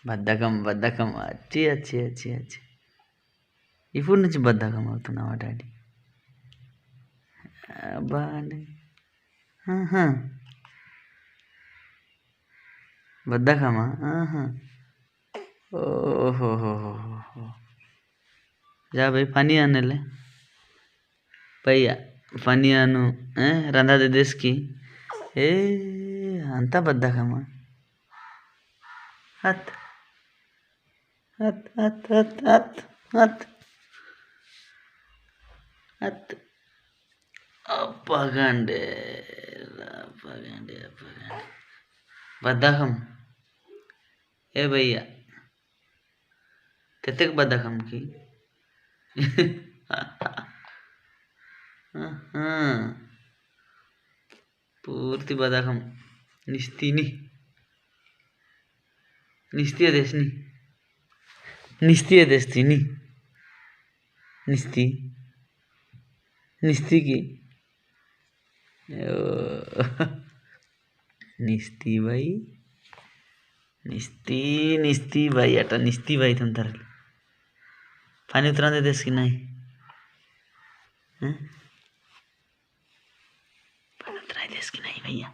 బద్ధకం బద్ధకం అచ్చి అచ్చి అచ్చి అచ్చి ఇప్పుడు నుంచి బద్ధకం అవుతున్నావా డాడీ? బాగానే. ఆహా. బద్ధకమా? ఆహా. ఓహో. जा भाई पानी आने ले भैया पानी आनु रंधा दे देश की ए अंत बद्धकमा हत हत हत हत हत हत हत अपगंडे अपगंडे अपगंडे बद्धकम ए भैया कितने बद्धकम की పూర్తి బద్ధకం నిస్తిని నిస్తిని నిస్తికి निस्ती भाई अटा निस्ती भाई तुम तर पानी उतरा दे देस की नहीं पानी उतरा देस की नहीं भैया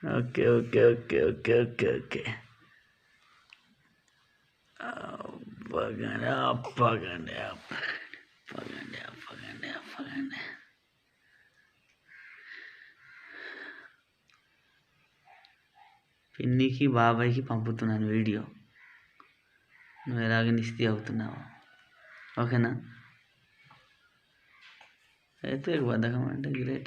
okay okay okay okay okay okay अपगंडे పిన్నికి బాబాయ్కి పంపుతున్నాను వీడియో నువ్వు ఎలాగ నిస్తి అవుతున్నావు ఓకేనా అయితే బద్ధకం అంటే గ్రేట్